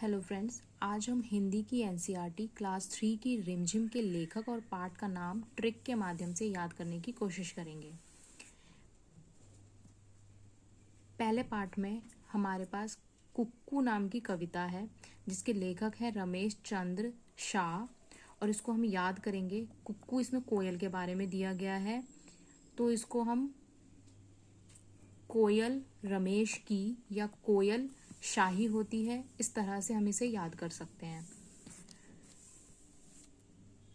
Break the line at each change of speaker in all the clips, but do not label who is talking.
Hello friends, आज हम हिंदी की एनसीईआरटी क्लास 3 की रिमझिम के लेखक और पाठ का नाम ट्रिक के माध्यम से याद करने की कोशिश करेंगे। पहले पाठ में हमारे पास कुक्कू नाम की कविता है जिसके लेखक हैं रमेश चंद्र शाह और इसको हम याद करेंगे। कुक्कू इसमें कोयल के बारे में दिया गया है, तो इसको हम कोयल रमेश की या कोयल शाही होती है, इस तरह से हम इसे याद कर सकते हैं।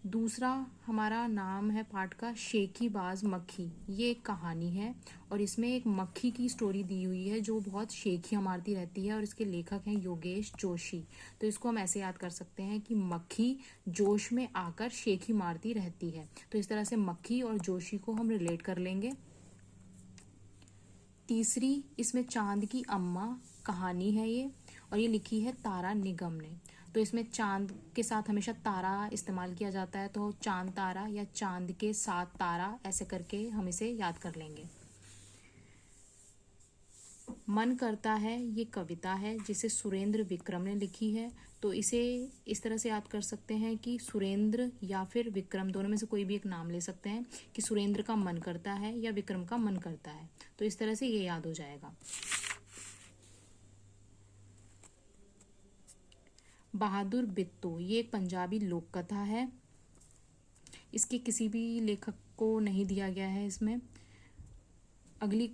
दूसरा हमारा नाम है पाठ का शेखी बाज मक्खी। ये एक कहानी है और इसमें एक मक्खी की स्टोरी दी हुई है जो बहुत शेखियाँ मारती रहती है और इसके लेखक हैं योगेश जोशी। तो इसको हम ऐसे याद कर सकते हैं कि मक्खी जोश में आकर शेखी मारती रहती है। तो इस तरह से मक्खी और जोशी को हम रिलेट कर लेंगे। तीसरी इसमें चांद की अम्मा कहानी है ये, और ये लिखी है तारा निगम ने। तो इसमें चांद के साथ हमेशा तारा इस्तेमाल किया जाता है, तो चांद तारा या चांद के साथ तारा ऐसे करके हम इसे याद कर लेंगे। मन करता है ये कविता है जिसे सुरेंद्र विक्रम ने लिखी है। तो इसे इस तरह से याद कर सकते हैं कि सुरेंद्र या फिर विक्रम, दोनों में से कोई भी एक नाम ले सकते हैं कि सुरेंद्र का मन करता है या विक्रम का मन करता है। तो इस तरह से ये याद हो जाएगा। बहादुर बिट्टू ये एक पंजाबी लोक कथा है। इसके किसी भी लेखक को नहीं दिया गया है इसमें। अगली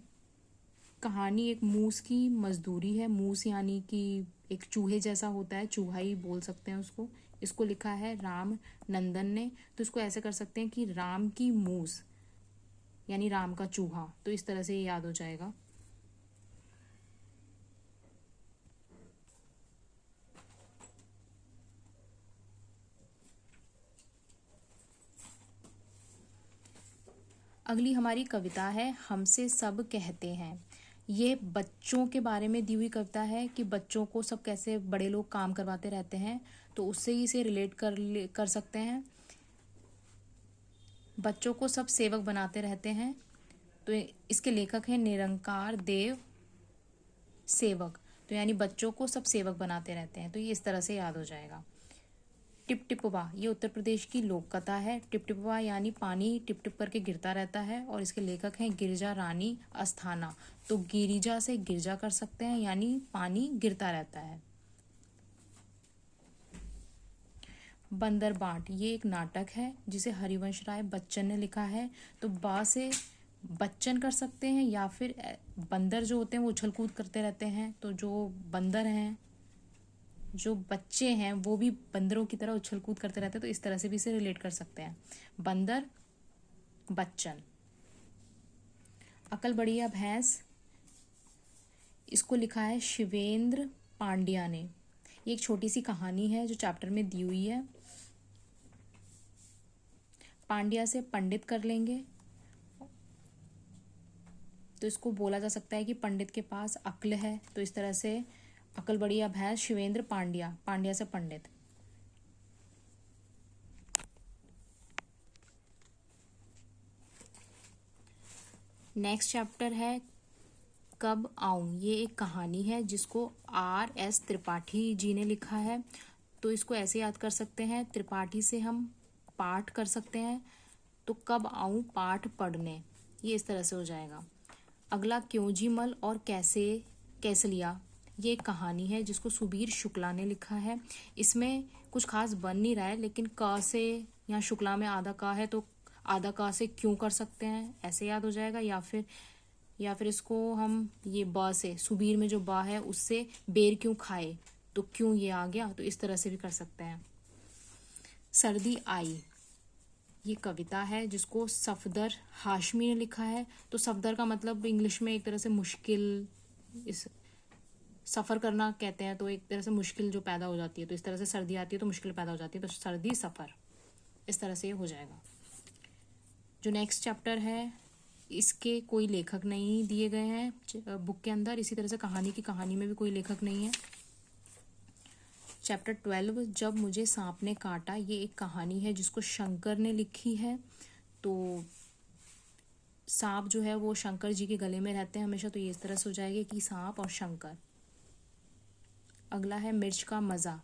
कहानी एक मूस की मजदूरी है। मूस यानी कि एक चूहे जैसा होता है, चूहा ही बोल सकते हैं उसको। इसको लिखा है राम नंदन ने। तो इसको ऐसे कर सकते हैं कि राम की मूस यानी राम का चूहा। तो इस तरह से ये याद हो जाएगा। अगली हमारी कविता है हमसे सब कहते हैं। ये बच्चों के बारे में दी हुई कविता है कि बच्चों को सब कैसे बड़े लोग काम करवाते रहते हैं, तो उससे ही इसे रिलेट कर सकते हैं। बच्चों को सब सेवक बनाते रहते हैं। तो इसके लेखक हैं निरंकार देव सेवक। तो यानी बच्चों को सब सेवक बनाते रहते हैं। तो ये इस तरह से याद हो जाएगा। टिप टिपवा ये उत्तर प्रदेश की लोक कथा है। टिप टिपवा यानी पानी टिप टिप करके गिरता रहता है और इसके लेखक हैं गिरिजा रानी अस्थाना। तो गिरिजा से गिरजा कर सकते हैं यानी पानी गिरता रहता है। बंदर बांट ये एक नाटक है जिसे हरिवंश राय बच्चन ने लिखा है। तो बा से बच्चन कर सकते हैं या फिर बंदर जो होते हैं वो उछल कूद करते रहते हैं, तो जो बंदर हैं, जो बच्चे हैं वो भी बंदरों की तरह उछल कूद करते रहते हैं। तो इस तरह से भी इसे रिलेट कर सकते हैं। बंदर बच्चन। अकल बढ़िया भैंस इसको लिखा है शिवेंद्र पांड्या ने। ये एक छोटी सी कहानी है जो चैप्टर में दी हुई है। पांड्या से पंडित कर लेंगे। तो इसको बोला जा सकता है कि पंडित के पास अक्ल है। तो इस तरह से अकल बढ़िया भैंस शिवेंद्र पांड्या, पांड्या से पंडित। नेक्स्ट चैप्टर है कब आऊं। ये एक कहानी है जिसको R.S. त्रिपाठी जी ने लिखा है। तो इसको ऐसे याद कर सकते हैं, त्रिपाठी से हम पाठ कर सकते हैं। तो कब आऊं पाठ पढ़ने, ये इस तरह से हो जाएगा। अगला क्यों जी मल और कैसे कैसलिया ये एक कहानी है जिसको सुबीर शुक्ला ने लिखा है। इसमें कुछ खास बन नहीं रहा है, लेकिन क से यहाँ शुक्ला में आधा का है तो आधा का से क्यों कर सकते हैं, ऐसे याद हो जाएगा। या फिर इसको हम ये बा से, सुबीर में जो बा है उससे बेर क्यों खाए, तो क्यों ये आ गया, तो इस तरह से भी कर सकते हैं। सर्दी आई ये कविता है जिसको सफदर हाशमी ने लिखा है। तो सफदर का मतलब इंग्लिश में एक तरह से मुश्किल, इस सफ़र करना कहते हैं। तो एक तरह से मुश्किल जो पैदा हो जाती है, तो इस तरह से सर्दी आती है तो मुश्किल पैदा हो जाती है। तो सर्दी सफ़र, इस तरह से हो जाएगा। जो नेक्स्ट चैप्टर है इसके कोई लेखक नहीं दिए गए हैं बुक के अंदर। इसी तरह से कहानी में भी कोई लेखक नहीं है। चैप्टर 12 जब मुझे सांप ने काटा ये एक कहानी है जिसको शंकर ने लिखी है। तो सांप जो है वो शंकर जी के गले में रहते हैं हमेशा। तो ये इस तरह से हो जाएगा कि सांप और शंकर। अगला है मिर्च का मज़ा।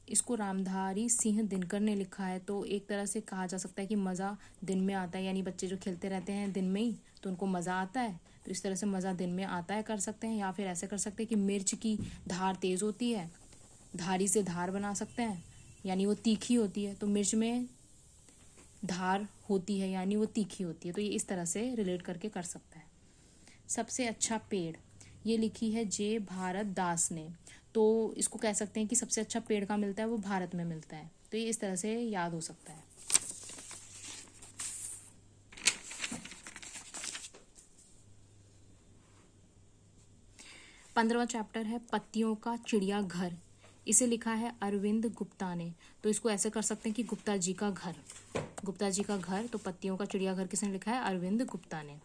इसको रामधारी सिंह दिनकर ने लिखा है। तो एक तरह से कहा जा सकता है कि मज़ा दिन में आता है, यानी बच्चे जो खेलते रहते हैं दिन में ही तो उनको मज़ा आता है, तो इस तरह से मज़ा दिन में आता है कर सकते हैं। या फिर ऐसे कर सकते हैं कि मिर्च की धार तेज़ होती है, धारी से धार बना सकते हैं, यानी वो तीखी होती है। तो मिर्च में धार होती है यानी वो तीखी होती है, तो ये इस तरह से रिलेट करके कर सकता है। सबसे अच्छा पेड़, ये लिखी है जे भारत दास ने। तो इसको कह सकते हैं कि सबसे अच्छा पेड़ कहाँ मिलता है, वो भारत में मिलता है। तो ये इस तरह से याद हो सकता है। 15वां चैप्टर है पत्तियों का चिड़ियाघर। इसे लिखा है अरविंद गुप्ता ने। तो इसको ऐसे कर सकते हैं कि गुप्ता जी का घर, गुप्ता जी का घर। तो पत्तियों का चिड़ियाघर किसने लिखा है, अरविंद गुप्ता ने।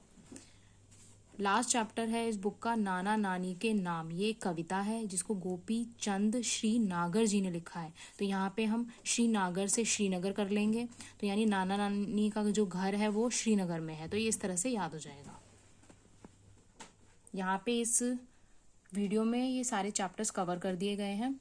लास्ट चैप्टर है इस बुक का नाना नानी के नाम। ये एक कविता है जिसको गोपी चंद श्री नागर जी ने लिखा है। तो यहाँ पे हम श्री नागर से श्रीनगर कर लेंगे, तो यानी नाना नानी का जो घर है वो श्रीनगर में है। तो ये इस तरह से याद हो जाएगा। यहाँ पे इस वीडियो में ये सारे चैप्टर्स कवर कर दिए गए हैं।